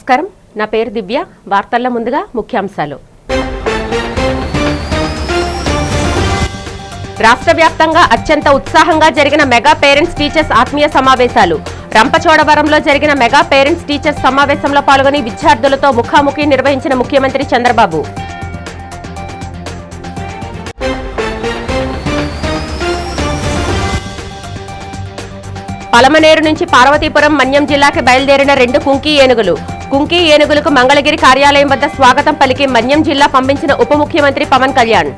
నమస్కారం, నా పేరు దివ్య. వార్తల్లో ముందుగా ముఖ్యాంశాలు. రాష్ట్ర వ్యాప్తంగా అత్యంత ఉత్సాహంగా జరిగిన మెగా పేరెంట్స్ టీచర్స్ ఆత్మీయ సమావేశాలు. రంపచోడవరంలో జరిగిన మెగా పేరెంట్స్ టీచర్స్ సమావేశంలో పాల్గొని విద్యార్థులతో ముఖాముఖి నిర్వహించిన ముఖ్యమంత్రి చంద్రబాబు. పలమనేరు నుంచి పార్వతీపురం మన్యం జిల్లాకి బయలుదేరిన 2 కుంకి ఏనుగులు. కుంకి ఏనుగులకు మంగళగిరి కార్యాలయం వద్ద స్వాగతం పలికి మన్యం జిల్లా పంపించిన ఉప ముఖ్యమంత్రి పవన్ కళ్యాణ్.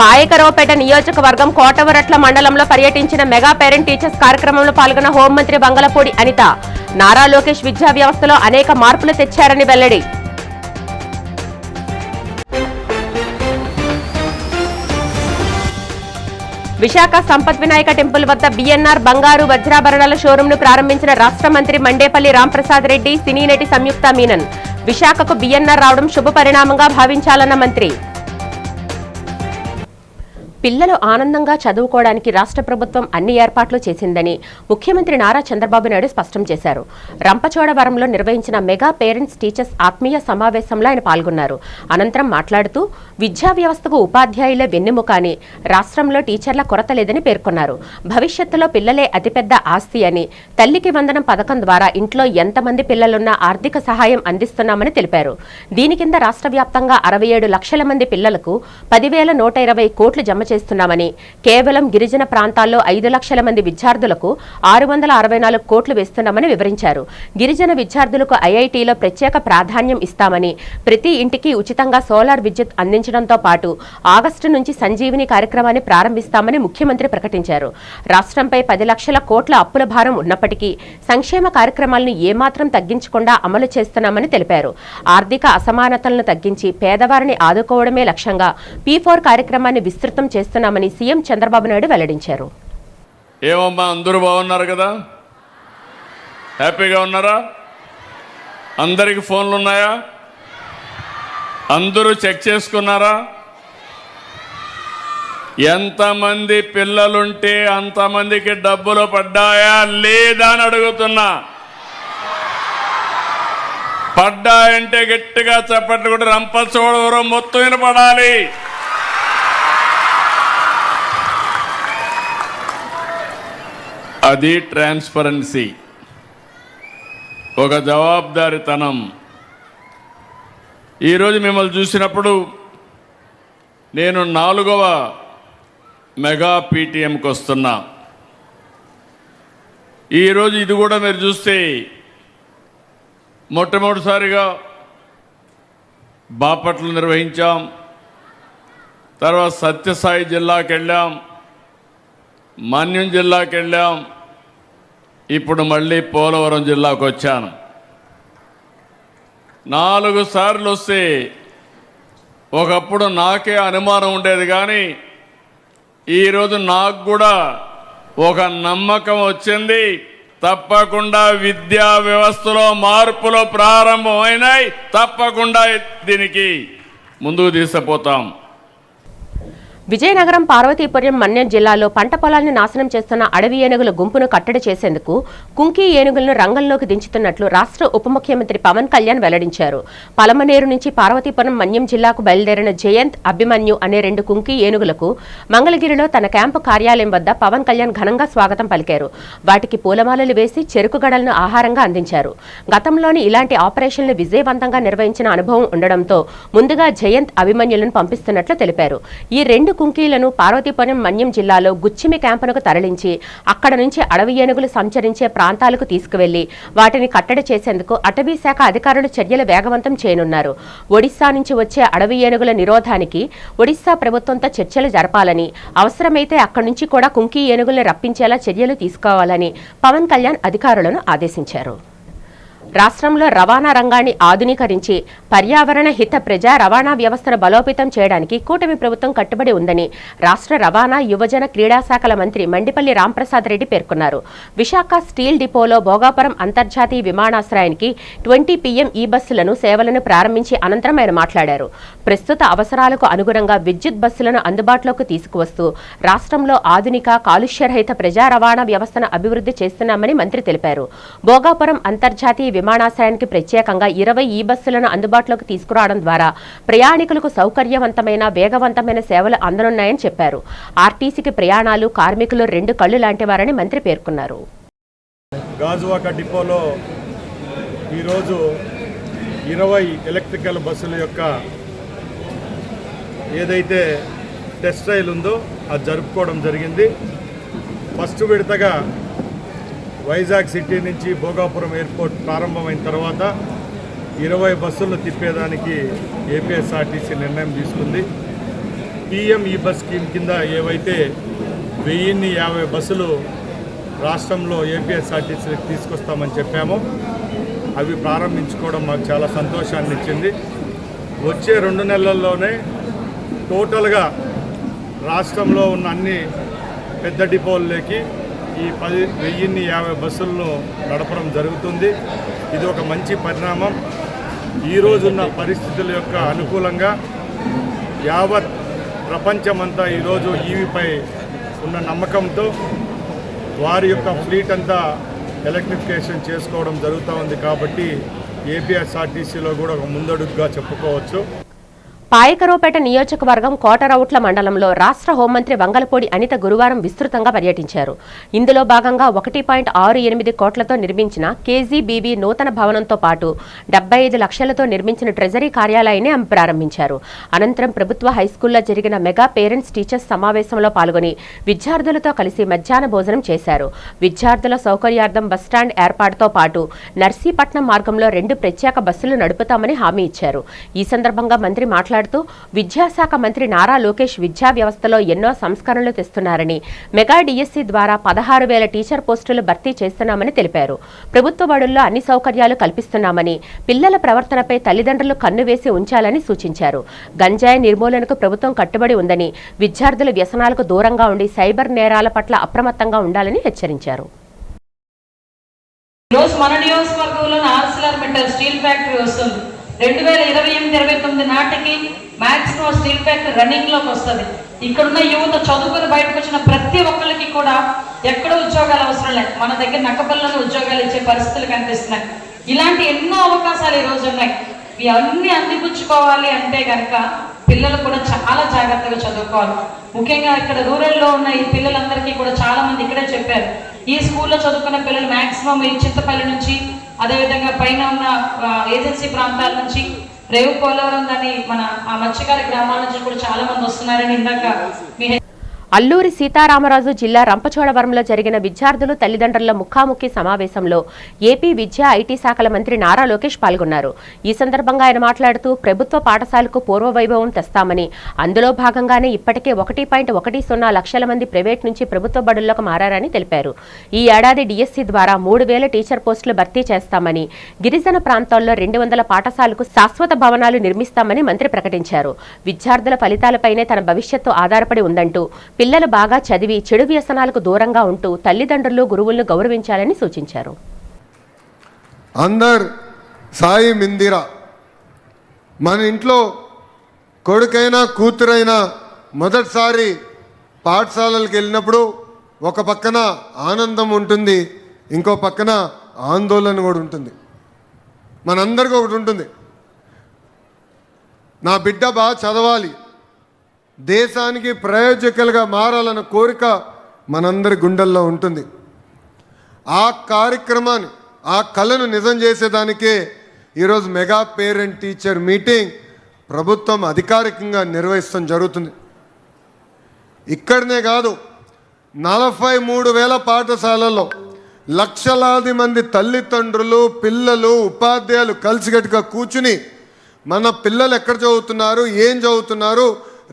పాయకరావుపేట నియోజకవర్గం కోటవరట్ల మండలంలో పర్యటించిన మెగా పేరెంట్ టీచర్స్ కార్యక్రమంలో పాల్గొన్న హోంమంత్రి బంగళపూడి అనిత. నారా లోకేష్ విద్యా వ్యవస్థలో అనేక మార్పులు తెచ్చారని వెల్లడి. విశాఖ సంపత్ వినాయక టెంపుల్ వద్ద బిఎన్ఆర్ బంగారు వజ్రాభరణాల షోరూంను ప్రారంభించిన రాష్ట్ర మంత్రి మండేపల్లి రాంప్రసాద్ రెడ్డి, సినీ నటి సంయుక్త మీనన్. విశాఖకు బిఎన్ఆర్ రావడం శుభ పరిణామంగా భావించాలన్న మంత్రి. పిల్లలు ఆనందంగా చదువుకోవడానికి రాష్ట్ర ప్రభుత్వం అన్ని ఏర్పాట్లు చేసిందని ముఖ్యమంత్రి నారా చంద్రబాబు నాయుడు స్పష్టం చేశారు. రంపచోడవరంలో నిర్వహించిన మెగా పేరెంట్స్ టీచర్స్ ఆత్మీయ సమావేశంలో ఆయన పాల్గొన్నారు. అనంతరం మాట్లాడుతూ విద్యా వ్యవస్థకు ఉపాధ్యాయులే వెన్నెముక అని, రాష్ట్రంలో టీచర్ల కొరత లేదని పేర్కొన్నారు. భవిష్యత్తులో పిల్లలే అతిపెద్ద ఆస్తి అని, తల్లికి వందనం పథకం ద్వారా ఇంట్లో ఎంతమంది పిల్లలున్నా ఆర్థిక సహాయం అందిస్తున్నామని తెలిపారు. దీని కింద రాష్ట్ర వ్యాప్తంగా 67 లక్షల మంది పిల్లలకు 10,120 కోట్లు జమ చేస్తున్నామని, కేవలం గిరిజన ప్రాంతాల్లో 5 లక్షల మంది విద్యార్థులకు 664 కోట్లు వేస్తున్నామని వివరించారు. గిరిజన విద్యార్థులకు ఐఐటీలో ప్రత్యేక ప్రాధాన్యం ఇస్తామని, ప్రతి ఇంటికి ఉచితంగా సోలార్ విద్యుత్ అందించడంతో పాటు ఆగస్టు నుంచి సంజీవిని కార్యక్రమాన్ని ప్రారంభిస్తామని ముఖ్యమంత్రి ప్రకటించారు. రాష్ట్రంపై 10 లక్షల కోట్ల అప్పుల భారం ఉన్నప్పటికీ సంక్షేమ కార్యక్రమాలను ఏమాత్రం తగ్గించకుండా అమలు చేస్తున్నామని తెలిపారు. ఆర్థిక అసమానతలను తగ్గించి పేదవారిని ఆదుకోవడమే లక్ష్యంగా P4 కార్యక్రమాన్ని విస్తృతం చేస్తున్నామని సీఎం చంద్రబాబు నాయుడు వెల్లడించారు. ఏమమ్మా, అందరూ బాగున్నారు కదా? హ్యాపీగా ఉన్నారా? అందరికి ఫోన్లు ఉన్నాయా? అందరూ చెక్ చేసుకున్నారా? ఎంతమంది పిల్లలుంటే అంతమందికి డబ్బులు పడ్డాయా లేదా అని అడుగుతున్నా. పడ్డాయంటే గట్టిగా చప్పట్లు కూడా రంపచోడవరం మొత్తం వినపడాలి. అది ట్రాన్స్పరెన్సీ, ఒక జవాబుదారీతనం. ఈరోజు మిమ్మల్ని చూసినప్పుడు నేను 4వ మెగా పీటీఎంకి వస్తున్నా. ఈరోజు ఇది కూడా మీరు చూస్తే మొట్టమొదటిసారిగా బాపట్ల నిర్వహించాం, తర్వాత సత్యసాయి జిల్లాకి వెళ్ళాం, మన్యం జిల్లాకి వెళ్ళాం, ఇప్పుడు మళ్ళీ పోలవరం జిల్లాకు వచ్చాను. 4 సార్లు వస్తే ఒకప్పుడు నాకే అనుమానం ఉండేది, కానీ ఈరోజు నాకు కూడా ఒక నమ్మకం వచ్చింది. తప్పకుండా విద్యా వ్యవస్థలో మార్పులు ప్రారంభమైనాయి. తప్పకుండా దీనికి ముందుకు తీసుకుపోతాం. విజయనగరం, పార్వతీపురం, మన్యం జిల్లాలో పంట పొలాన్ని నాశనం చేస్తున్న అడవి ఏనుగుల గుంపును కట్టడి చేసేందుకు కుంకి ఏనుగులను రంగంలోకి దించుతున్నట్లు రాష్ట్ర ఉప ముఖ్యమంత్రి పవన్ కళ్యాణ్ వెల్లడించారు. పలమనేరు నుంచి పార్వతీపురం, మన్యం జిల్లాకు బయలుదేరిన జయంత్, అభిమన్యు అనే 2 కుంకి ఏనుగులకు మంగళగిరిలో తన క్యాంపు కార్యాలయం వద్ద పవన్ కళ్యాణ్ ఘనంగా స్వాగతం పలికారు. వాటికి పూలమాలలు వేసి చెరుకుగడలను ఆహారంగా అందించారు. గతంలోని ఇలాంటి ఆపరేషన్లు విజయవంతంగా నిర్వహించిన అనుభవం ఉండడంతో ముందుగా జయంత్, అభిమన్యులను పంపిస్తున్నట్లు తెలిపారు. ఈ 2 కుంకీలను పార్వతీపురం, మన్యం జిల్లాలో గుచ్చిమి క్యాంపునకు తరలించి అక్కడ నుంచి అడవి ఏనుగులు సంచరించే ప్రాంతాలకు తీసుకువెళ్లి వాటిని కట్టడి చేసేందుకు అటవీ శాఖ అధికారులు చర్యలు వేగవంతం చేయనున్నారు. ఒడిశా నుంచి వచ్చే అడవి ఏనుగుల నిరోధానికి ఒడిశా ప్రభుత్వంతో చర్చలు జరపాలని, అవసరమైతే అక్కడి నుంచి కూడా కుంకీ ఏనుగులను రప్పించేలా చర్యలు తీసుకోవాలని పవన్ కళ్యాణ్ అధికారులను ఆదేశించారు. రాష్ట్రంలో రవాణా రంగాన్ని ఆధునీకరించి పర్యావరణ హిత ప్రజా రవాణా వ్యవస్థను బలోపేతం చేయడానికి కూటమి ప్రభుత్వం కట్టుబడి ఉందని రాష్ట్ర రవాణా యువజన క్రీడా శాఖల మంత్రి మండిపల్లి రాంప్రసాద్ రెడ్డి పేర్కొన్నారు. విశాఖ స్టీల్ డిపోలో భోగాపురం అంతర్జాతీయ విమానాశ్రయానికి 20 PM ఈ బస్సులను సేవలను ప్రారంభించి అనంతరం ఆయన మాట్లాడారు. ప్రస్తుత అవసరాలకు అనుగుణంగా విద్యుత్ బస్సులను అందుబాటులోకి తీసుకువస్తూ రాష్ట్రంలో ఆధునిక కాలుష్యరహిత ప్రజా రవాణా వ్యవస్థను అభివృద్ధి చేస్తున్నామని మంత్రి తెలిపారు. భోగాపురం అంతర్జాతీయ విమానాశ్రయానికి ప్రత్యేకంగా 20 ఈ బస్సులను అందుబాటులోకి తీసుకురావడం ద్వారా ప్రయాణికులకు సౌకర్యవంతమైన వేగవంతమైన సేవలు అందనున్నాయని చెప్పారు. ఆర్టీసీకి ప్రయాణాలు కార్మికులు 2 కళ్లు లాంటివారని మంత్రి పేర్కొన్నారు. గాజువాక డిపోలో ఈరోజు 20 ఎలక్ట్రికల్ బస్సుల యొక్క ఏదైతే టెస్ట్ ట్రయల్ ఉందో అది జరుపుకోవడం జరిగింది. ఫస్ట్ విడతగా వైజాగ్ సిటీ నుంచి భోగాపురం ఎయిర్పోర్ట్ ప్రారంభమైన తర్వాత 20 బస్సులను తిప్పేదానికి ఏపీఎస్ఆర్టీసీ నిర్ణయం తీసుకుంది. PM ఈ బస్ స్కీమ్ కింద ఏవైతే 1050 బస్సులు రాష్ట్రంలో ఏపీఎస్ఆర్టీసీకి తీసుకొస్తామని చెప్పామో అవి ప్రారంభించుకోవడం మాకు చాలా సంతోషాన్ని ఇచ్చింది. వచ్చే 2 నెలల్లోనే టోటల్గా రాష్ట్రంలో ఉన్న అన్ని పెద్ద డిపోల్లోకి ఈ 1050 బస్సులను నడపడం జరుగుతుంది. ఇది ఒక మంచి పరిణామం. ఈరోజున్న పరిస్థితుల యొక్క అనుకూలంగా యావత్ ప్రపంచమంతా ఈరోజు ఈవీపై ఉన్న నమ్మకంతో వారి యొక్క ఫ్లీట్ అంతా ఎలక్ట్రిఫికేషన్ చేసుకోవడం జరుగుతూ ఉంది. కాబట్టి ఏపీఎస్ఆర్టీసీలో కూడా ఒక ముందడుగుగా చెప్పుకోవచ్చు. పాయకరావుపేట నియోజకవర్గం కోటరౌట్ల మండలంలో రాష్ట్ర హోంమంత్రి వంగలపూడి అనిత గురువారం విస్తృతంగా పర్యటించారు. ఇందులో భాగంగా 1.68 కోట్లతో నిర్మించిన KGBB నూతన భవనంతో పాటు 75 లక్షలతో నిర్మించిన ట్రెజరీ కార్యాలయాన్ని ఆమె ప్రారంభించారు. అనంతరం ప్రభుత్వ హైస్కూల్లో జరిగిన మెగా పేరెంట్స్ టీచర్స్ సమావేశంలో పాల్గొని విద్యార్థులతో కలిసి మధ్యాహ్న భోజనం చేశారు. విద్యార్థుల సౌకర్యార్థం బస్టాండ్ ఏర్పాటుతో పాటు నర్సీపట్నం మార్గంలో 2 ప్రత్యేక బస్సులు నడుపుతామని హామీ ఇచ్చారు. ఈ సందర్భంగా మంత్రి మాట్లాడుతూ విద్యాశాఖ మంత్రి నారా లోకేష్ విద్యా వ్యవస్థలో ఎన్నో సంస్కరణలు తెస్తున్నారని, మెగా డిఎస్సి ద్వారా 16,000 టీచర్ పోస్టులు భర్తీ చేస్తున్నామని తెలిపారు. ప్రభుత్వ బడుల్లో అన్ని సౌకర్యాలు కల్పిస్తున్నామని, పిల్లల ప్రవర్తనపై తల్లిదండ్రులు కన్ను వేసి ఉంచాలని సూచించారు. గంజాయి నిర్మూలనకు ప్రభుత్వం కట్టుబడి ఉందని, విద్యార్థులు వ్యసనాలకు దూరంగా ఉండి సైబర్ నేరాల పట్ల అప్రమత్తంగా ఉండాలని హెచ్చరించారు. మన నియోజకవర్గంలో ఆర్సిలర్మిట్టల్ స్టీల్ ఫ్యాక్టరీ వస్తుంది. 2028-29 నాటికి మ్యాక్సిమం స్టీల్ ఫ్యాక్టరీ రన్నింగ్లోకి వస్తుంది. ఇక్కడున్న యువత చదువుకుని బయటకు వచ్చిన ప్రతి ఒక్కరికి కూడా ఎక్కడో ఉద్యోగాలు అవసరం లేదు, మన దగ్గర నక్కపల్లలో ఉద్యోగాలు ఇచ్చే పరిస్థితులు కనిపిస్తున్నాయి. ఇలాంటి ఎన్నో అవకాశాలు ఈరోజు ఉన్నాయి. ఇవన్నీ అందిపుచ్చుకోవాలి అంటే కనుక పిల్లలు కూడా చాలా జాగ్రత్తగా చదువుకోవాలి. ముఖ్యంగా ఇక్కడ రూరల్లో ఉన్న ఈ పిల్లలందరికీ కూడా చాలా మంది ఇక్కడే చెప్పారు, ఈ స్కూల్లో చదువుకున్న పిల్లలు మ్యాక్సిమం ఈ చింతపల్లి నుంచి, అదేవిధంగా పైన ఉన్న ఏజెన్సీ ప్రాంతాల నుంచి, రేవు పోలవరం అని మన ఆ మత్స్యకార గ్రామాల నుంచి కూడా చాలా మంది వస్తున్నారని ఇందాక మీ అల్లూరి సీతారామరాజు జిల్లా రంపచోడవరంలో జరిగిన విద్యార్థులు తల్లిదండ్రుల ముఖాముఖి సమావేశంలో ఏపీ విద్యా ఐటీ శాఖల మంత్రి నారా లోకేష్ పాల్గొన్నారు. ఈ సందర్భంగా ఆయన మాట్లాడుతూ ప్రభుత్వ పాఠశాలకు పూర్వ వైభవం తెస్తామని, అందులో భాగంగానే ఇప్పటికే 1.10 లక్షల మంది ప్రైవేట్ నుంచి ప్రభుత్వ బడుల్లోకి మారారని తెలిపారు. ఈ ఏడాది డిఎస్సి ద్వారా 3,000 టీచర్ పోస్టులు భర్తీ చేస్తామని, గిరిజన ప్రాంతాల్లో 200 పాఠశాలకు శాశ్వత భవనాలు నిర్మిస్తామని మంత్రి ప్రకటించారు. విద్యార్థుల ఫలితాలపైనే తన భవిష్యత్తు ఆధారపడి ఉందంటూ, పిల్లలు బాగా చదివి చెడు వ్యసనాలకు దూరంగా ఉంటూ తల్లిదండ్రులు గురువులను గౌరవించాలని సూచించారు. అందర్ సాయి మిందిరా, మన ఇంట్లో కొడుకైనా కూతురైనా మొదటిసారి పాఠశాలలకు వెళ్ళినప్పుడు ఒక పక్కన ఆనందం ఉంటుంది, ఇంకో పక్కన ఆందోళన కూడా ఉంటుంది. మనందరికీ ఒకటి ఉంటుంది, నా బిడ్డ బాగా చదవాలి, దేశానికి ప్రయోజకులుగా మారాలన్న కోరిక మనందరి గుండెల్లో ఉంటుంది. ఆ కార్యక్రమాన్ని, ఆ కళను నిజం చేసేదానికే ఈరోజు మెగా పేరెంట్ టీచర్ మీటింగ్ ప్రభుత్వం అధికారికంగా నిర్వహించడం జరుగుతుంది. ఇక్కడనే కాదు, 43,000 పాఠశాలల్లో లక్షలాది మంది తల్లిదండ్రులు, పిల్లలు, ఉపాధ్యాయులు కలిసికట్టుగా కూర్చుని మన పిల్లలు ఎక్కడ చదువుతున్నారు, ఏం చదువుతున్నారు,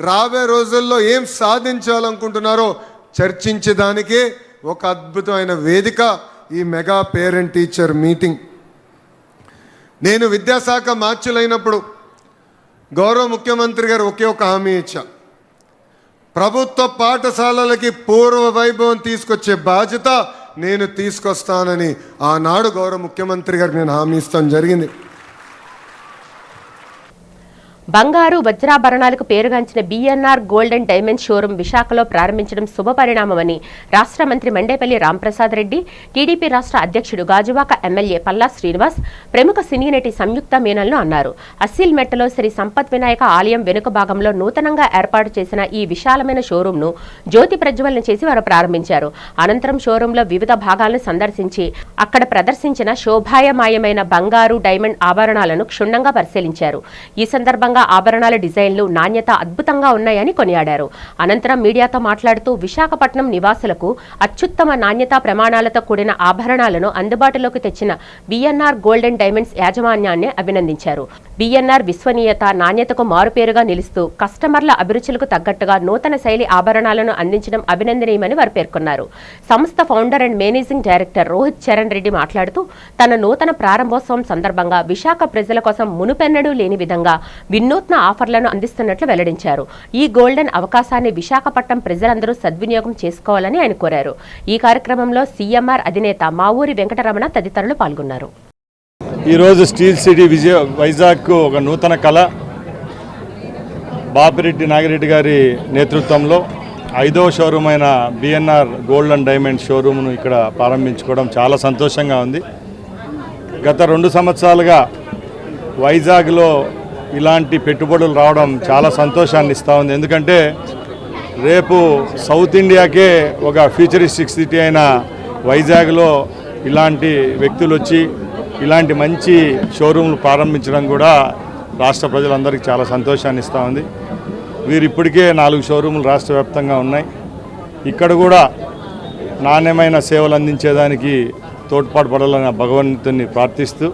రాబోయే రోజుల్లో ఏం సాధించాలనుకుంటున్నారో చర్చించేదానికే ఒక అద్భుతమైన వేదిక ఈ మెగా పేరెంట్ టీచర్ మీటింగ్. నేను విద్యాశాఖ మార్చులైనప్పుడు గౌరవ ముఖ్యమంత్రి గారు ఒకే ఒక హామీ ఇచ్చా, ప్రభుత్వ పాఠశాలలకి పూర్వ వైభవం తీసుకొచ్చే బాధ్యత నేను తీసుకొస్తానని ఆనాడు గౌరవ ముఖ్యమంత్రి గారు నేను హామీ ఇస్తాను జరిగింది. బంగారు వజ్రాభరణాలకు పేరుగాంచిన BNR gold and diamond showroom విశాఖలో ప్రారంభించడం శుభపరిణామమని రాష్ట్ర మంత్రి మండేపల్లి రాంప్రసాద్ రెడ్డి, టీడీపీ రాష్ట్ర అధ్యక్షుడు గాజువాక ఎమ్మెల్యే పల్లా శ్రీనివాస్, ప్రముఖ సినీ నటి సంయుక్త మీనన్లు అన్నారు. అస్సిల్ మెట్టలో శ్రీ సంపత్ వినాయక ఆలయం వెనుక భాగంలో నూతనంగా ఏర్పాటు చేసిన ఈ విశాలమైన షోరూంను జ్యోతి ప్రజ్వలన చేసి వారు ప్రారంభించారు. అనంతరం షోరూంలో వివిధ భాగాలను సందర్శించి అక్కడ ప్రదర్శించిన శోభాయమాయమైన బంగారు, డైమండ్ ఆభరణాలను క్షుణ్ణంగా పరిశీలించారు. ఈ సందర్భంగా ఆభరణాల డిజైన్లు, నాణ్యత అద్భుతంగా ఉన్నాయని కొనియాడారు. అనంతరం మీడియాతో మాట్లాడుతూ విశాఖపట్నం నివాసులకు అత్యుత్తమ నాణ్యతా ప్రమాణాలతో కూడిన ఆభరణాలను అందుబాటులోకి తెచ్చిన బిఎన్ఆర్ గోల్డ్ అండ్ డైమండ్స్ యాజమాన్యాన్ని అభినందించారు. బిఎన్ఆర్ విశ్వనీయత, నాణ్యతకు మారుపేరుగా నిలుస్తూ కస్టమర్ల అభిరుచులకు తగ్గట్టుగా నూతన శైలి ఆభరణాలను అందించడం అభినందనీయమని వారు పేర్కొన్నారు. సంస్థ founder and managing director Rohit Charan Reddy మాట్లాడుతూ తన నూతన ప్రారంభోత్సవం సందర్భంగా విశాఖ ప్రజల కోసం మునుపెన్నడూ లేని విధంగా వినూత్న ఆఫర్లను అందిస్తున్నట్లు వెల్లడించారు. ఈ గోల్డెన్ అవకాశాన్ని విశాఖపట్నం ప్రజలందరూ సద్వినియోగం చేసుకోవాలని ఆయన కోరారు. ఈ కార్యక్రమంలో సీఎంఆర్ అధినేత మావూరి వెంకటరమణ తదితరులు పాల్గొన్నారు. ఈరోజు స్టీల్ సిటీ వైజాగ్కు ఒక నూతన కళ బాపిరెడ్డి నాగిరెడ్డి గారి నేతృత్వంలో 5వ షోరూమ్ అయిన బిఎన్ఆర్ గోల్డ్ అండ్ డైమండ్ షోరూమ్ను ఇక్కడ ప్రారంభించుకోవడం చాలా సంతోషంగా ఉంది. గత 2 సంవత్సరాలుగా వైజాగ్లో ఇలాంటి పెట్టుబడులు రావడం చాలా సంతోషాన్ని ఇస్తూ ఉంది. ఎందుకంటే రేపు సౌత్ ఇండియాకే ఒక ఫ్యూచరిస్టిక్ సిటీ అయిన వైజాగ్లో ఇలాంటి వ్యక్తులు వచ్చి ఇలాంటి మంచి షోరూమ్లు ప్రారంభించడం కూడా రాష్ట్ర ప్రజలందరికీ చాలా సంతోషాన్ని ఇస్తూ ఉంది. వీరు ఇప్పటికే 4 షోరూములు రాష్ట్ర వ్యాప్తంగా ఉన్నాయి. ఇక్కడ కూడా నాణ్యమైన సేవలు అందించేదానికి తోడ్పాటు పడాలని భగవంతుని ప్రార్థిస్తూ,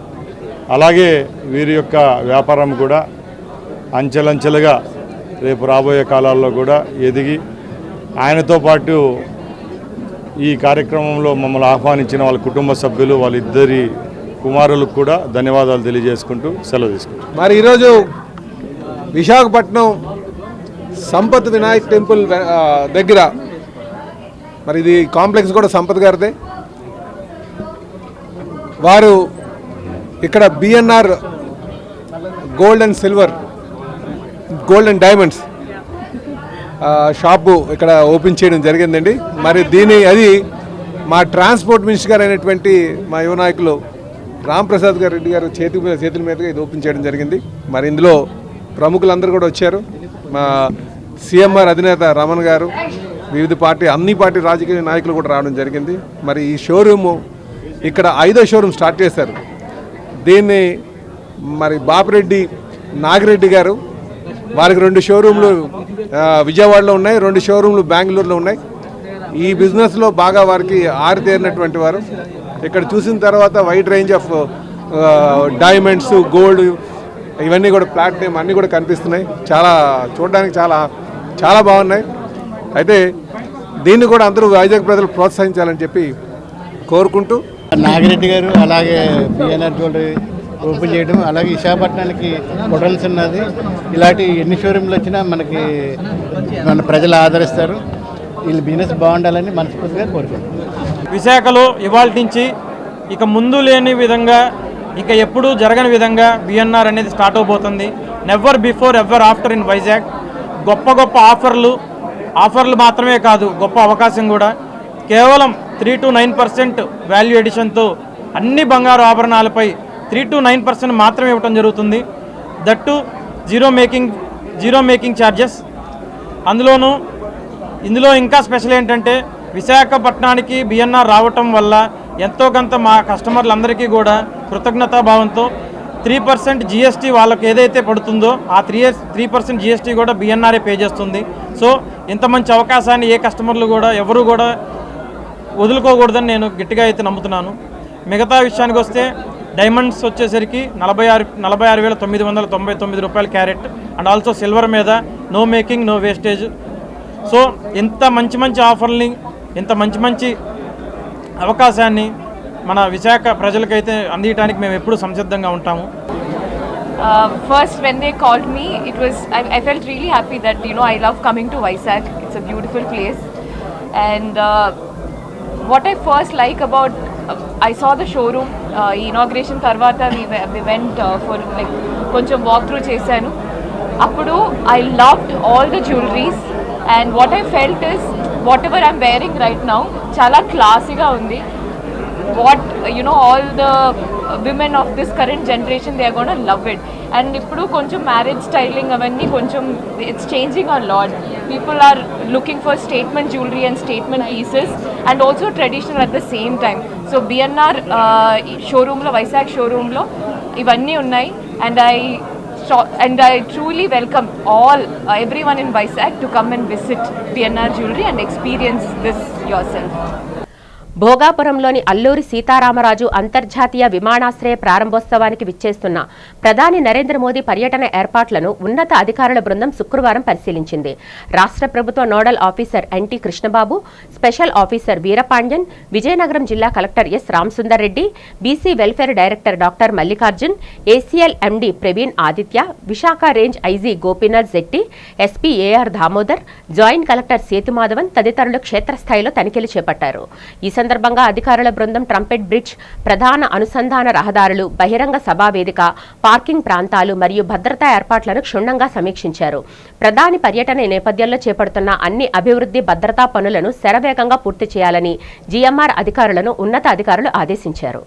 అలాగే వీరి యొక్క వ్యాపారం కూడా అంచెలంచెలుగా రేపు రాబోయే కాలాల్లో కూడా ఎదిగి, ఆయనతో పాటు ఈ కార్యక్రమంలో మమ్మల్ని ఆహ్వానించిన వాళ్ళ కుటుంబ సభ్యులు, వాళ్ళిద్దరి కుమారులకు కూడా ధన్యవాదాలు తెలియజేసుకుంటూ సెలవు తీసుకుంటాం. మరి ఈరోజు విశాఖపట్నం సంపత్ వినాయక్ టెంపుల్ దగ్గర మరి ఇది కాంప్లెక్స్ కూడా సంపత్ గారిదే. వారు ఇక్కడ BNR gold and silver, gold and diamonds shop ఇక్కడ ఓపెన్ చేయడం జరిగిందండి. మరి అది మా ట్రాన్స్పోర్ట్ మినిస్టర్ గారు అయినటువంటి మా యువ నాయకులు రాంప్రసాద్ గారు రెడ్డి గారు చేతుల మీదుగా ఇది ఓపెన్ చేయడం జరిగింది. మరి ఇందులో ప్రముఖులందరూ కూడా వచ్చారు. మా సీఎంఆర్ అధినేత రమణ గారు, వివిధ అన్ని పార్టీ రాజకీయ నాయకులు కూడా రావడం జరిగింది. మరి ఈ షోరూము ఇక్కడ 5వ షోరూమ్ స్టార్ట్ చేశారు. దీన్ని మరి బాపిరెడ్డి నాగిరెడ్డి గారు, వారికి 2 షోరూమ్లు విజయవాడలో ఉన్నాయి, 2 షోరూమ్లు బెంగళూరులో ఉన్నాయి. ఈ బిజినెస్లో బాగా వారికి ఆరితేరినటువంటి వారు. ఇక్కడ చూసిన తర్వాత wide range of diamonds, gold, ఇవన్నీ కూడా ప్లాటినం అన్నీ కూడా కనిపిస్తున్నాయి. చూడడానికి చాలా బాగున్నాయి. అయితే దీన్ని కూడా అందరూ వైజాగ్ ప్రజలు ప్రోత్సహించాలని చెప్పి కోరుకుంటూ, నాగిరెడ్డి గారు అలాగే బిఎన్ఆర్ గోల్డ్ ఓపెన్ చేయడం, అలాగే విశాఖపట్నానికి పొటెన్స్ ఉన్నది. ఇలాంటి ఎన్ని షోరూమ్లు వచ్చినా మన ప్రజలు ఆదరిస్తారు. వీళ్ళు బిజినెస్ బాగుండాలని మనస్ఫూర్తిగా కోరుకుంటున్నాం. విశాఖలో ఇవాళ నుంచి ఇక ముందు లేని విధంగా, ఇక ఎప్పుడూ జరగని విధంగా బిఎన్ఆర్ అనేది స్టార్ట్ అవబోతుంది. Never before ever after in Vizag. గొప్ప ఆఫర్లు మాత్రమే కాదు, గొప్ప అవకాశం కూడా. కేవలం 3 to 9% వాల్యూ ఎడిషన్తో అన్ని బంగారు ఆభరణాలపై 3 to 9% మాత్రమే ఇవ్వటం జరుగుతుంది. That zero making charges. ఇందులో ఇంకా స్పెషల్ ఏంటంటే విశాఖపట్నానికి బిఎన్ఆర్ రావటం వల్ల ఎంతో కొంత మా కస్టమర్లందరికీ కూడా కృతజ్ఞతాభావంతో 3% జిఎస్టీ వాళ్ళకి ఏదైతే పడుతుందో ఆ 3% జిఎస్టీ కూడా బిఎన్ఆర్ఏ పే చేస్తుంది. సో ఇంత మంచి అవకాశాన్ని ఏ కస్టమర్లు కూడా ఎవరు కూడా వదులుకోకూడదని నేను గట్టిగా అయితే నమ్ముతున్నాను. మిగతా విషయానికి వస్తే డైమండ్స్ వచ్చేసరికి 46,999 రూపాయలు క్యారెట్, అండ్ ఆల్సో సిల్వర్ మీద no making no wastage. So ఇంత మంచి ఆఫర్ని, ఇంత మంచి అవకాశాన్ని మన విశాఖ ప్రజలకైతే అందించడానికి మేము ఎప్పుడు సంసిద్ధంగా ఉంటాము. First, when they called me, I felt really happy that I love coming to Vizag. It's a beautiful place, and what I first like about I saw the showroom inauguration tarvata we went for like koncham walk through chesanu. Appudu I loved all the jewelries, and what I felt is whatever I'm wearing right now chala classy ga undi. What all the women of this current generation, they are going to love it. And ippudu koncham marriage styling avanni koncham it's changing a lot. People are looking for statement jewelry and statement pieces, and also traditional at the same time. So BNR showroom lo, Vizag showroom lo ivanni unnai, and I truly welcome everyone in Vizag to come and visit BNR Jewelry and experience this yourself. భోగాపురంలోని Alluri Sitaramaraju అంతర్జాతీయ విమానాశ్రయ ప్రారంభోత్సవానికి విచ్చేస్తున్న ప్రధాని నరేంద్ర మోదీ పర్యటన ఏర్పాట్లను ఉన్నత అధికారుల బృందం శుక్రవారం పరిశీలించింది. రాష్ట్ర ప్రభుత్వ nodal officer NT Krishnababu, special officer Veerapandian, Vizianagaram జిల్లా collector S Ramasundar Reddy, BC welfare director doctor Mallikarjun, ACL MD Praveen Aditya, Visakha range IG Gopinath Jetti, SP AR Damodar, joint collector Sethumadhavan తదితరులు క్షేత్రస్థాయిలో తనిఖీలు చేపట్టారు. ఈ సందర్భంగా అధికారుల బృందం ట్రంపెట్ బ్రిడ్జ్, ప్రధాన అనుసంధాన రహదారులు, బహిరంగ సభా వేదిక, పార్కింగ్ ప్రాంతాలు మరియు భద్రతా ఏర్పాట్లను క్షుణ్ణంగా సమీక్షించారు. ప్రధాని పర్యటన నేపథ్యంలో చేపడుతున్న అన్ని అభివృద్ధి, భద్రతా పనులను శరవేగంగా పూర్తి చేయాలని జీఎంఆర్ అధికారులను ఉన్నత అధికారులు ఆదేశించారు.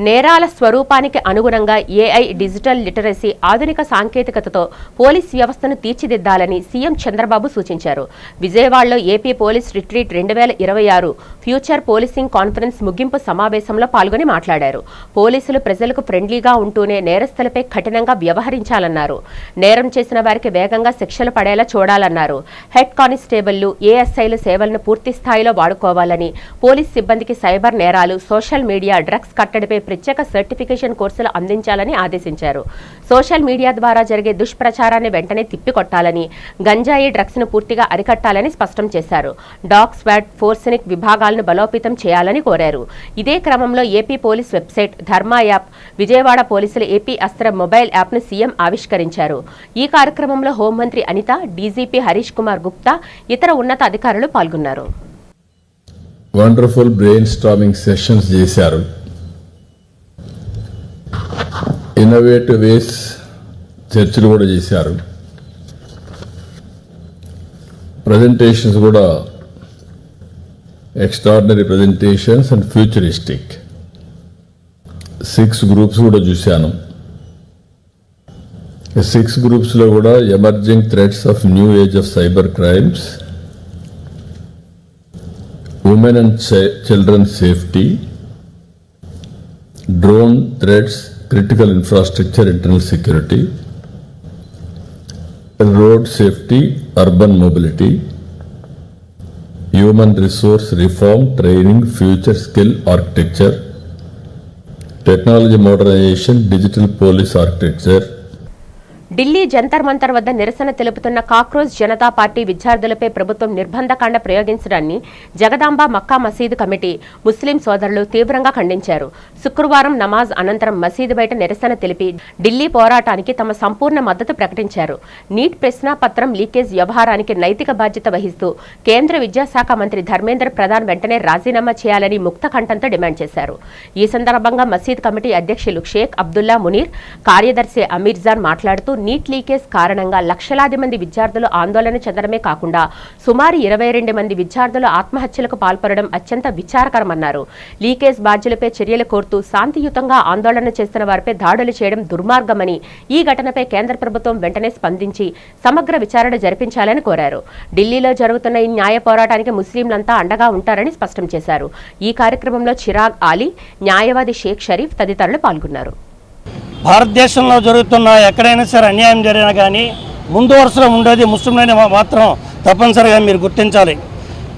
నేరాల స్వరూపానికి అనుగుణంగా ఏఐ, డిజిటల్ లిటరసీ, ఆధునిక సాంకేతికతతో పోలీస్ వ్యవస్థను తీర్చిదిద్దాలని సీఎం చంద్రబాబు సూచించారు. విజయవాడలో AP police retreat 2026 future policing conference ముగింపు సమావేశంలో పాల్గొని మాట్లాడారు. పోలీసులు ప్రజలకు ఫ్రెండ్లీగా ఉంటూనే నేరస్తులపై కఠినంగా వ్యవహరించాలన్నారు. నేరం చేసిన వారికి వేగంగా శిక్షలు పడేలా చూడాలన్నారు. హెడ్ కానిస్టేబుళ్లు, ఏఎస్ఐలు సేవలను పూర్తి స్థాయిలో వాడుకోవాలని, పోలీస్ సిబ్బందికి సైబర్ నేరాలు, సోషల్ మీడియా, డ్రగ్స్ కట్టడిపై ప్రత్యేక సర్టిఫికేషన్ కోర్సులు అందించాలని ఆదేశించారు. సోషల్ మీడియా ద్వారా జరిగే దుష్ప్రచారాన్ని వెంటనే తిప్పికొట్టాలని, గంజాయి, డ్రగ్స్ ను పూర్తిగా అరికట్టాలని స్పష్టం చేశారు. డాగ్ స్వాట్, ఫోర్సినిక్ విభాగాలను బలోపేతం చేయాలని కోరారు. ఇదే క్రమంలో ఏపీ పోలీస్ వెబ్సైట్, ధర్మా యాప్, విజయవాడ పోలీసుల ఏపీ అస్త్ర మొబైల్ యాప్ను సీఎం ఆవిష్కరించారు. ఈ కార్యక్రమంలో హోంమంత్రి అనిత, డీజీపీ హరీష్ కుమార్ గుప్తా, ఇతర ఉన్నత అధికారులు పాల్గొన్నారు. వండర్ఫుల్ బ్రెయిన్ స్టార్మింగ్ సెషన్స్ చేశారు. ఇన్నోవేటివ్ వేస్ చర్చలు కూడా చేశారు. ప్రజెంటేషన్స్ కూడా extraordinary presentations and futuristic 6 groups కూడా చూశాను. 6 గ్రూప్స్లో కూడా emerging threats of new age of cyber crimes, women and children safety, drone threats, critical infrastructure, internal security, road safety, urban mobility, human resource reform, training, future skill architecture, technology modernization, digital police architecture. Delhi Jantar Mantar వద్ద నిరసన తెలుపుతున్న cockroach Janata party విద్యార్థులపై ప్రభుత్వం నిర్బంధకాండ ప్రయోగించడాన్ని జగదాంబ మక్కా మసీదు committee, ముస్లిం సోదరులు తీవ్రంగా ఖండించారు. శుక్రవారం నమాజ్ అనంతరం మసీదు బయట నిరసన తెలిపి ఢిల్లీ పోరాటానికి తమ సంపూర్ణ మద్దతు ప్రకటించారు. నీట్ ప్రశ్నాపత్రం లీకేజ్ వ్యవహారానికి నైతిక బాధ్యత వహిస్తూ కేంద్ర విద్యాశాఖ మంత్రి ధర్మేంద్ర ప్రధాన్ వెంటనే రాజీనామా చేయాలని ముక్త కంఠంతో డిమాండ్ చేశారు. ఈ సందర్భంగా మసీద్ కమిటీ అధ్యక్షులు షేక్ అబ్దుల్లా మునీర్, కార్యదర్శి అమీర్జాన్ మాట్లాడుతూ నీట్ లీకేజ్ కారణంగా లక్షలాది మంది విద్యార్థులు ఆందోళన చెందడమే కాకుండా సుమారు 22 మంది విద్యార్థులు ఆత్మహత్యలకు పాల్పడడం అత్యంత విచారకరమన్నారు. లీకేజ్ బాధ్యులపై చర్యలు కోరుతూ శాంతియుతంగా ఆందోళన చేస్తున్న వారిపై దాడులు చేయడం దుర్మార్గమని, ఈ ఘటనపై కేంద్ర ప్రభుత్వం వెంటనే స్పందించి సమగ్ర విచారణ జరిపించాలని కోరారు. ఢిల్లీలో జరుగుతున్న ఈ న్యాయ పోరాటానికి ముస్లింలంతా అండగా ఉంటారని స్పష్టం చేశారు. ఈ కార్యక్రమంలో చిరాగ్ ఆలీ, న్యాయవాది షేక్ షరీఫ్ తదితరులు పాల్గొన్నారు. భారతదేశంలో జరుగుతున్న ఎక్కడైనా సరే అన్యాయం జరిగినా కానీ ముందు వరుసలో ఉండేది ముస్లింలని మాత్రం తప్పనిసరిగా మీరు గుర్తించాలి.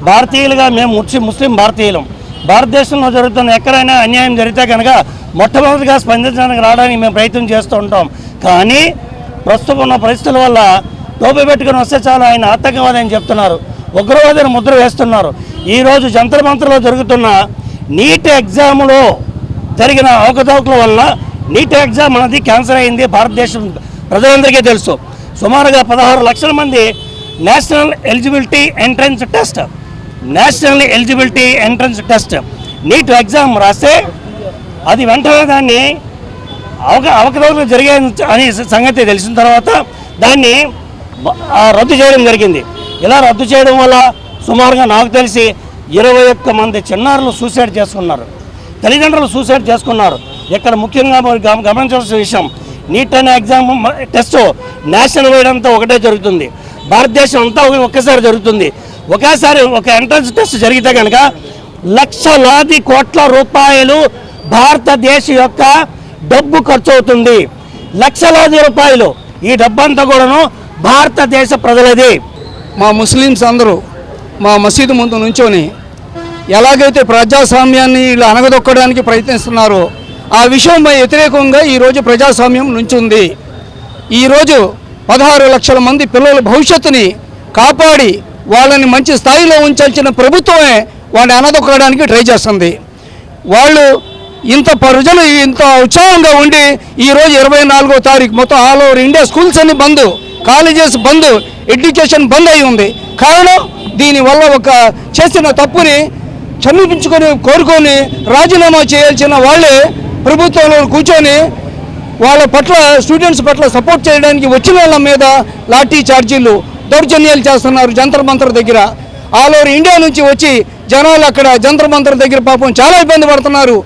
భారతీయులుగా మేము ముస్లిం భారతీయులం. భారతదేశంలో జరుగుతున్న ఎక్కడైనా అన్యాయం జరిగితే కనుక మొట్టమొదటిగా స్పందించడానికి రావడానికి మేము ప్రయత్నం చేస్తూ ఉంటాం. కానీ ప్రస్తుతం ఉన్న పరిస్థితుల వల్ల టోపీ పెట్టుకుని వస్తే చాలు ఆయన ఆతంకవాది అని చెప్తున్నారు. ఉగ్రవాదిని ముద్ర వేస్తున్నారు. ఈరోజు జంతర్ మంతర్లో జరుగుతున్న నీట్ ఎగ్జామ్లో జరిగిన అవకతవకల వల్ల నీట్ ఎగ్జామ్ అనేది క్యాన్సర్ అయింది. భారతదేశం ప్రజలందరికీ తెలుసు. సుమారుగా 16 లక్షల మంది national eligibility entrance test NEET exam రాస్తే అది వెంటనే దాన్ని అవకతవకలు జరిగాయి అనే సంగతి తెలిసిన తర్వాత దాన్ని రద్దు చేయడం జరిగింది. ఇలా రద్దు చేయడం వల్ల సుమారుగా నాకు తెలిసి 21 మంది చిన్నారులు సూసైడ్ చేసుకున్నారు, తల్లిదండ్రులు సూసైడ్ చేసుకున్నారు. ఇక్కడ ముఖ్యంగా గమనించాల్సిన విషయం, నీట్ అనే ఎగ్జామ్ టెస్ట్ నేషనల్ వైడ్ అంతా ఒకటే జరుగుతుంది, భారతదేశం అంతా ఒకేసారి జరుగుతుంది. ఒకేసారి ఒక ఎంట్రన్స్ టెస్ట్ జరిగితే కనుక లక్షలాది కోట్ల రూపాయలు భారతదేశం యొక్క డబ్బు ఖర్చు అవుతుంది. లక్షలాది రూపాయలు. ఈ డబ్బంతా కూడాను భారతదేశ ప్రజలది. మా ముస్లిమ్స్ అందరూ మా మసీదు ముందు నుంచొని ఎలాగైతే ప్రజాస్వామ్యాన్ని ఇలా అనగదొక్కడానికి ప్రయత్నిస్తున్నారో ఆ విషయంపై వ్యతిరేకంగా ఈరోజు ప్రజాస్వామ్యం నుంచుంది. ఈరోజు 16 లక్షల మంది పిల్లల భవిష్యత్తుని కాపాడి వాళ్ళని మంచి స్థాయిలో ఉంచాల్సిన ప్రభుత్వమే వాళ్ళని అనదొక్కడానికి ట్రై చేస్తుంది. వాళ్ళు ఇంత ప్రజలు ఇంత ఉత్సాహంగా ఉండి ఈరోజు 24వ తారీఖు మొత్తం ఆల్ ఓవర్ ఇండియా స్కూల్స్ అన్ని బంద్, కాలేజెస్ బంద్, ఎడ్యుకేషన్ బంద్ అయి ఉంది. కారణం దీనివల్ల ఒక చేసిన తప్పుని క్షమించుకొని కోరుకొని రాజీనామా చేయాల్సిన వాళ్ళే ప్రభుత్వంలో కూర్చొని వాళ్ళ పట్ల స్టూడెంట్స్ పట్ల సపోర్ట్ చేయడానికి వచ్చిన వాళ్ళ మీద లాఠీ చార్జీలు దౌర్జన్యాలు చేస్తున్నారు. జంతర్ మంతర్ దగ్గర ఆల్ ఓవర్ ఇండియా నుంచి వచ్చి జనాలు అక్కడ జంతర్ మంతర్ దగ్గర పాపం చాలా ఇబ్బంది పడుతున్నారు.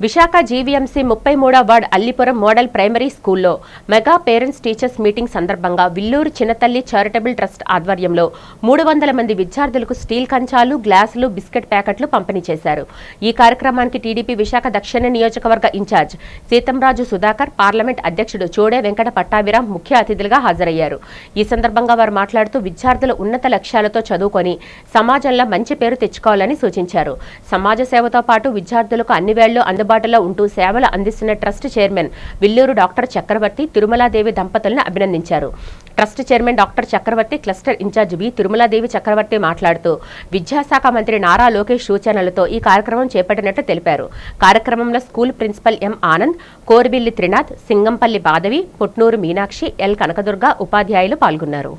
విశాఖ జీవీఎంసీ 33వ వార్డ్ అల్లిపురం మోడల్ ప్రైమరీ స్కూల్లో మెగా పేరెంట్స్ టీచర్స్ మీటింగ్ సందర్భంగా విల్లూరు చిన్నతల్లి చారిటబుల్ ట్రస్ట్ ఆధ్వర్యంలో 300 మంది విద్యార్థులకు స్టీల్ కంచాలు, గ్లాసులు, బిస్కెట్ ప్యాకెట్లు పంపిణీ చేశారు. ఈ కార్యక్రమానికి టీడీపీ విశాఖ దక్షిణ నియోజకవర్గ ఇన్ఛార్జ్ సీతంరాజు సుధాకర్, పార్లమెంట్ అధ్యక్షుడు చోడే వెంకట పట్టాభిరాం ముఖ్య అతిథులుగా హాజరయ్యారు. ఈ సందర్భంగా వారు మాట్లాడుతూ విద్యార్థులు ఉన్నత లక్ష్యాలతో చదువుకొని సమాజంలో మంచి పేరు తెచ్చుకోవాలని సూచించారు. సమాజ సేవతో పాటు విద్యార్థులకు అన్ని వేళల్లో అందుబాటులో ఉంటూ సేవలు అందిస్తున్న ట్రస్ట్ చైర్మన్ విల్లూరు డాక్టర్ చక్రవర్తి, తిరుమలాదేవి దంపతులను అభినందించారు. ట్రస్ట్ చైర్మన్ డాక్టర్ చక్రవర్తి, క్లస్టర్ ఇన్ఛార్జ్ వి తిరుమలాదేవి చక్రవర్తి మాట్లాడుతూ విద్యాశాఖ మంత్రి నారా లోకేష్ సూచనలతో ఈ కార్యక్రమం చేపట్టినట్లు తెలిపారు. కార్యక్రమంలో school principal M Anand, Korbilli Trinath, Singampalli Badhavi, Putnuru Meenakshi, L Kanakadurga ఉపాధ్యాయులు పాల్గొన్నారు.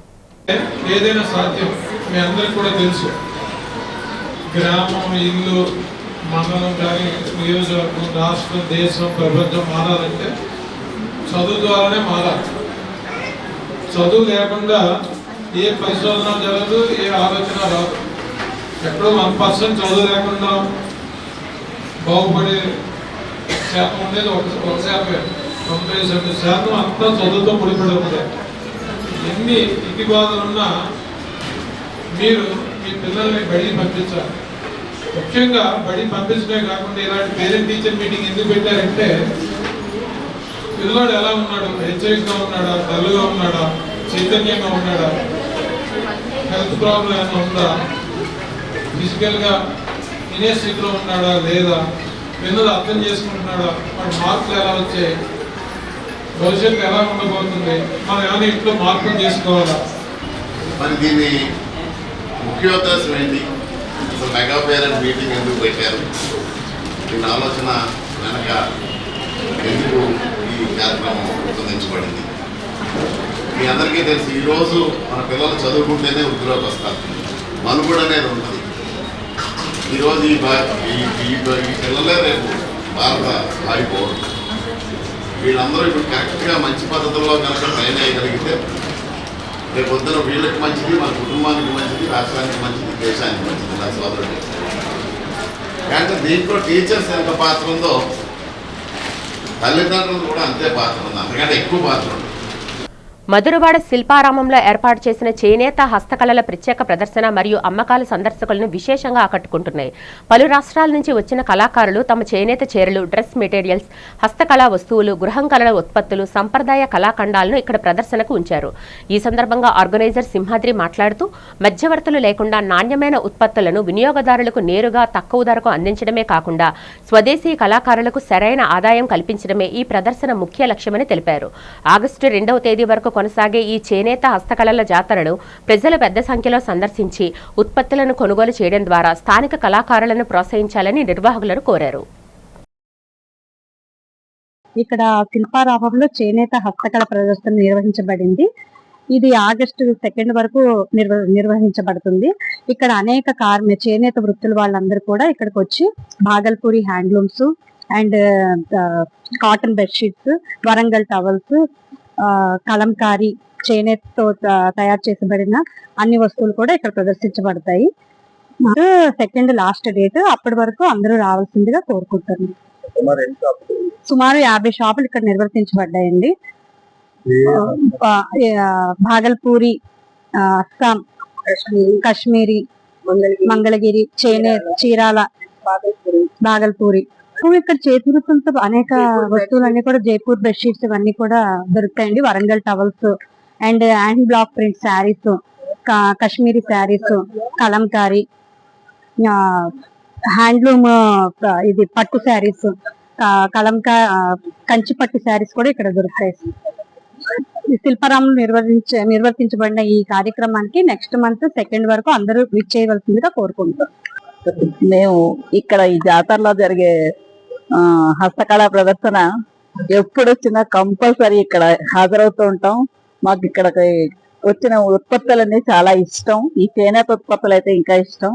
ఏదైనా సాధ్యం మీ అందరికీ కూడా తెలుసు. గ్రామం, ఇల్లు, మండలం కానీ నియోజకవర్గం, రాష్ట్రం, దేశం, ప్రపంచం మారాలంటే చదువు ద్వారానే మారాలి. చదువు లేకుండా ఏ పరిశోధన జరగదు, ఏ ఆలోచన రాదు. ఎక్కడో 1% చదువు లేకుండా బాగుపడే శాతం ఉండేది 1%. 97% అంతా చదువుతో ముడిపడి ఉంటాయి. ఎన్ని ఇతి బాధలున్నా మీరు మీ పిల్లల్ని బడికి పంపించాలి. ముఖ్యంగా బడి పంపించడమే కాకుండా ఇలాంటి పేరెంట్ టీచర్ మీటింగ్ ఎందుకు పెట్టారంటే పిల్లోడు ఎలా ఉన్నాడు, హెచ్చరికగా ఉన్నాడా, డల్గా ఉన్నాడా, చైతన్యంగా ఉన్నాడా, హెల్త్ ప్రాబ్లం ఏమైనా ఉందా, ఫిజికల్గా తినే స్థితిలో ఉన్నాడా లేదా, పిల్లలు అర్థం చేసుకుంటున్నాడా, వాడి మార్కులు ఎలా వచ్చాయి, భవిష్యత్తు ఎలా ఉండబోతుంది, మనం ఏమైనా ఇంట్లో మార్పులు చేసుకోవాలా. మరి దీని ముఖ్యోద్దేశం ఏంటి, అసలు మెగా పేరెంట్ మీటింగ్ ఎందుకు పెట్టారు, దీని ఆలోచన వెనక ఎందుకు ఈ కార్యక్రమం రూపొందించబడింది. మీ అందరికీ తెలుసు, ఈరోజు మన పిల్లలు చదువుకుంటేనే వృద్ధిలోకి వస్తారు, మనుగడ అనేది ఉంటుంది. ఈరోజు ఈ పిల్లలే రేపు భారత భావిపోవడం. వీళ్ళందరూ ఇప్పుడు కరెక్ట్గా మంచి పద్ధతుల్లో కనుక ట్రైన్ అయ్యగలిగితే రేపు పొద్దున వీళ్ళకి మంచిది, మన కుటుంబానికి మంచిది, రాష్ట్రానికి మంచిది, దేశానికి మంచిది. నా సోదరుడు కానీ దీంట్లో టీచర్స్ ఎంత పాత్ర ఉందో తల్లిదండ్రులు కూడా అంతే పాత్ర ఉంది, అంతకంటే ఎక్కువ పాత్ర ఉంది. మధురవాడ శిల్పారామంలో ఏర్పాటు చేసిన చేనేత హస్తకళల ప్రత్యేక ప్రదర్శన మరియు అమ్మకాలు సందర్శకులను విశేషంగా ఆకట్టుకుంటున్నాయి. పలు రాష్ట్రాల నుంచి వచ్చిన కళాకారులు తమ చేనేత చీరలు, డ్రెస్ మెటీరియల్స్, హస్తకళా వస్తువులు, గృహం కళల ఉత్పత్తులు, సంప్రదాయ కళాఖండాలను ఇక్కడ ప్రదర్శనకు ఉంచారు. ఈ సందర్భంగా ఆర్గనైజర్ సింహాద్రి మాట్లాడుతూ మధ్యవర్తులు లేకుండా నాణ్యమైన ఉత్పత్తులను వినియోగదారులకు నేరుగా తక్కువ ధరకు అందించడమే కాకుండా స్వదేశీ కళాకారులకు సరైన ఆదాయం కల్పించడమే ఈ ప్రదర్శన ముఖ్య లక్ష్యమని తెలిపారు. ఆగస్టు 2వ తేదీ వరకు కొనసాగే ఈ చేనేత హస్తకళల జాతరను ప్రజలు పెద్ద సంఖ్యలో సందర్శించి ఉత్పత్తులను కొనుగోలు చేయడం ద్వారా స్థానిక కళాకారులను ప్రోత్సహించాలని నిర్వాహకులను కోరారు. ఇక్కడ శిల్పారామంలో చేనేత హస్తకళ ప్రదర్శన నిర్వహించబడింది. ఇది ఆగస్టు 2 వరకు నిర్వహించబడుతుంది. ఇక్కడ అనేక చేనేత వృత్తుల వాళ్ళందరూ కూడా ఇక్కడికి వచ్చి Bhagalpuri handlooms and cotton bedsheets, Warangal towels, Kalamkari చేనేతతో తయారు చేసబడిన అన్ని వస్తువులు కూడా ఇక్కడ ప్రదర్శించబడతాయి. 2 లాస్ట్ డేట్. అప్పటి వరకు అందరూ రావాల్సిందిగా కోరుకుంటున్నాను. సుమారు 50 షాపులు ఇక్కడ నిర్వర్తించబడ్డాయండి. భాగల్పూరి, అస్సాం, కాశ్మీరీ, మంగళగిరి, చీరాల, భాగల్పూరి. ఇక్కడ చేతి వృత్తులతో అనేక వస్తువులన్నీ కూడా జైపూర్ బెడ్షీట్స్ ఇవన్నీ కూడా దొరుకుతాయండి. Warangal towels and hand black print saris, Kashmiri saris, Kalamkari, handloom ఇది పట్టు శారీస్, కంచి పట్టు శారీస్ కూడా ఇక్కడ దొరుకుతాయి. శిల్పారామం నిర్వర్తించబడిన ఈ కార్యక్రమానికి నెక్స్ట్ మంత్ 2 వరకు అందరూ విచ్చేయవలసిందిగా కోరుకుంటాం. మేము ఇక్కడ ఈ జాతరలో జరిగే హస్తకళా ప్రదర్శన ఎప్పుడు వచ్చినా కంపల్సరీ ఇక్కడ హాజరవుతూ ఉంటాం. మాకు ఇక్కడికి వచ్చిన ఉత్పత్తులన్నీ చాలా ఇష్టం. ఈ చేనేత ఉత్పత్తులు అయితే ఇంకా ఇష్టం.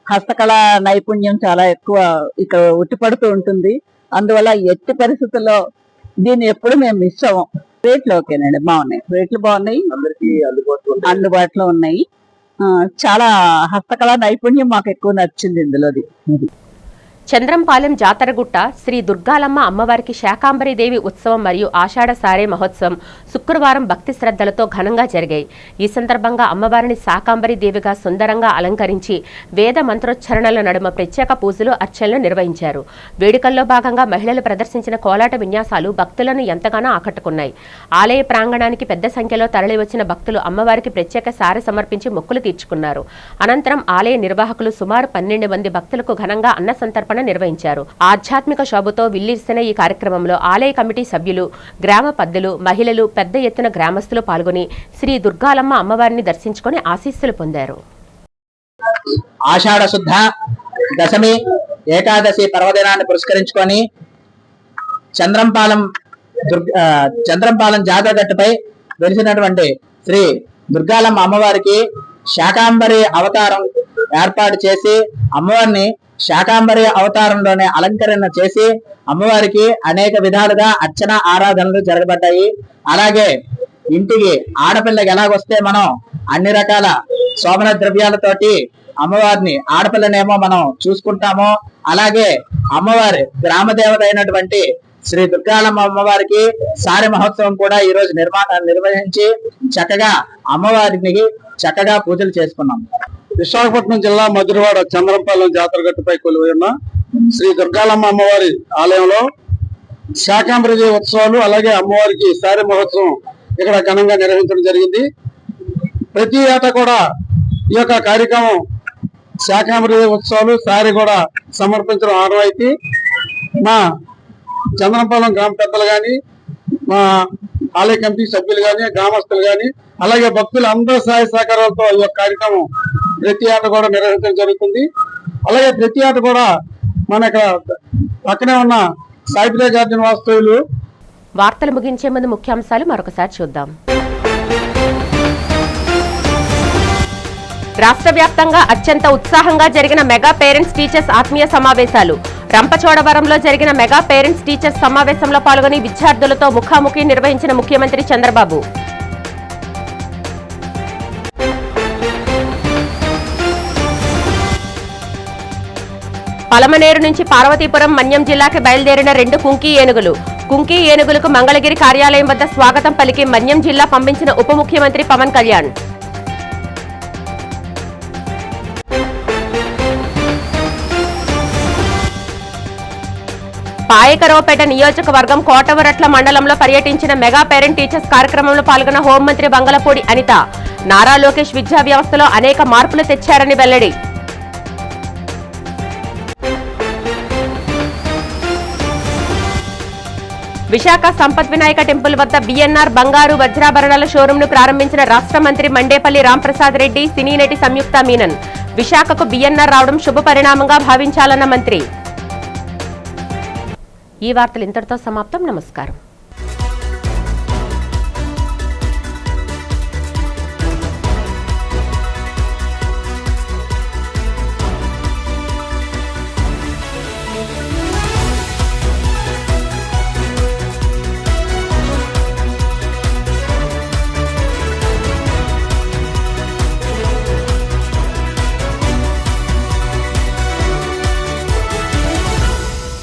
హస్తకళా నైపుణ్యం చాలా ఎక్కువ ఇక్కడ ఉట్టిపడుతూ ఉంటుంది. అందువల్ల ఎట్టి పరిస్థితుల్లో దీన్ని ఎప్పుడు మేము మిస్ అవ్వం. రేట్లు ఓకేనండి, బాగున్నాయి, రేట్లు బాగున్నాయి, అందరికీ అందుబాటులో ఉన్నాయి. చాలా హస్తకళా నైపుణ్యం మాకు ఎక్కువ నచ్చింది ఇందులోది. చంద్రంపాలెం జాతరగుట్ట శ్రీ దుర్గాలమ్మ అమ్మవారికి శాకాంబరీదేవి ఉత్సవం మరియు ఆషాఢ సారే మహోత్సవం శుక్రవారం భక్తి శ్రద్ధలతో ఘనంగా జరిగాయి. ఈ సందర్భంగా అమ్మవారిని శాకాంబరీదేవిగా సుందరంగా అలంకరించి వేద మంత్రోచ్చరణల నడుమ ప్రత్యేక పూజలు అర్చనలు నిర్వహించారు. వేడుకల్లో భాగంగా మహిళలు ప్రదర్శించిన కోలాట విన్యాసాలు భక్తులను ఎంతగానో ఆకట్టుకున్నాయి. ఆలయ ప్రాంగణానికి పెద్ద సంఖ్యలో తరలివచ్చిన భక్తులు అమ్మవారికి ప్రత్యేక సారె సమర్పించి మొక్కులు తీర్చుకున్నారు. అనంతరం ఆలయ నిర్వాహకులు సుమారు 12 మంది భక్తులకు ఘనంగా అన్న సంతర్పణ నిర్వహించారు. ఆధ్యాత్మిక శోభతో విల్లిసిన ఈ కార్యక్రమంలో ఆలయ కమిటీ సభ్యులు, గ్రామ పెద్దలు, మహిళలు పెద్ద ఎత్తున గ్రామస్తులు పాల్గొని శ్రీ దుర్గాలమ్మ అమ్మవారిని దర్శించుకొని ఆశీస్సులు పొందారు. ఆషాఢ శుద్ధ దశమి ఏకాదశి పర్వదినాన్ని పురస్కరించుకొని చంద్రంపాలెం జాతరగట్టుపై వెలిసినటువంటి శ్రీ దుర్గాలమ్మ అమ్మవారికి శాకాంబరి అవతారం ఏర్పాటు చేసి అమ్మవారిని శాకాంబరి అవతారంలోనే అలంకరణ చేసి అమ్మవారికి అనేక విధాలుగా అర్చన ఆరాధనలు జరగబడ్డాయి. అలాగే ఇంటికి ఆడపిల్లకి ఎలాగొస్తే మనం అన్ని రకాల శోభన ద్రవ్యాలతోటి అమ్మవారిని ఆడపిల్లనేమో మనం చూసుకుంటామో, అలాగే అమ్మవారి గ్రామదేవత అయినటువంటి శ్రీ దుర్గాలమ్మ అమ్మవారికి సారె మహోత్సవం కూడా ఈ రోజు నిర్వహించి చక్కగా అమ్మవారికి చక్కగా పూజలు చేసుకున్నాం. విశాఖపట్నం జిల్లా మధురవాడ చంద్రంపాలెం జాతరగట్టుపై కొలువై ఉన్న శ్రీ దుర్గాలమ్మ అమ్మవారి ఆలయంలో శాకాంబరీదేవి ఉత్సవాలు అలాగే అమ్మవారికి సారె మహోత్సవం ఇక్కడ ఘనంగా నిర్వహించడం జరిగింది. ప్రతి ఏటా కూడా ఈ యొక్క కార్యక్రమం శాకాంబరీదేవి ఉత్సవాలు సారె కూడా సమర్పించడం ఆనవాయితీ. మా చంద్రంపాలెం గ్రామ పెద్దలు కానీ, మా ఆలయ కమిటీ సభ్యులు కానీ, గ్రామస్తులు కానీ, అలాగే భక్తులు అందరూ సహాయ సహకారాలతో ఈ యొక్క కార్యక్రమం ప్రతి ఏటా కూడా నిర్వహించడం జరుగుతుంది. అలాగే ప్రతి ఏటా కూడా మన ఇక్కడ పక్కనే ఉన్న సాయిప్రియ గార్డెన్ వాస్తవ్యులు. వార్తలు ముగించే ముందు ముఖ్యాంశాలు మరొకసారి చూద్దాం. రాష్ట్ర వ్యాప్తంగా అత్యంత ఉత్సాహంగా జరిగిన మెగా పేరెంట్స్ టీచర్స్ ఆత్మీయ సమావేశాలు. రంపచోడవరంలో జరిగిన మెగా పేరెంట్స్ టీచర్స్ సమావేశంలో పాల్గొని విద్యార్థులతో ముఖాముఖి నిర్వహించిన ముఖ్యమంత్రి చంద్రబాబు. పలమనేరు నుంచి పార్వతీపురం మన్యం జిల్లాకి బయలుదేరిన 2 కుంకీ ఏనుగులు. కుంకీ ఏనుగులకు మంగళగిరి కార్యాలయం వద్ద స్వాగతం పలికి మన్యం జిల్లా పంపించిన ఉప ముఖ్యమంత్రి పవన్ కళ్యాణ్. పాయకరావుపేట నియోజకవర్గం కోటవరట్ల మండలంలో పర్యటించిన మెగా పేరెంట్ టీచర్స్ కార్యక్రమంలో పాల్గొన్న హోంమంత్రి బంగళపూడి అనిత. నారా లోకేష్ విద్యా వ్యవస్థలో అనేక మార్పులు తెచ్చారని వెల్లడి. విశాఖ సంపత్ వినాయక టెంపుల్ వద్ద బిఎన్ఆర్ బంగారు వజ్రాభరణాల షోరూంను ప్రారంభించిన రాష్ట్ర మంత్రి మండేపల్లి రాంప్రసాద్ రెడ్డి, సినీ నటి సంయుక్త మీనన్. విశాఖకు బిఎన్ఆర్ రావడం శుభ పరిణామంగా భావించాలన్న మంత్రి. ఈ వార్తలు ఇంతటితో సమాప్తం. నమస్కారం.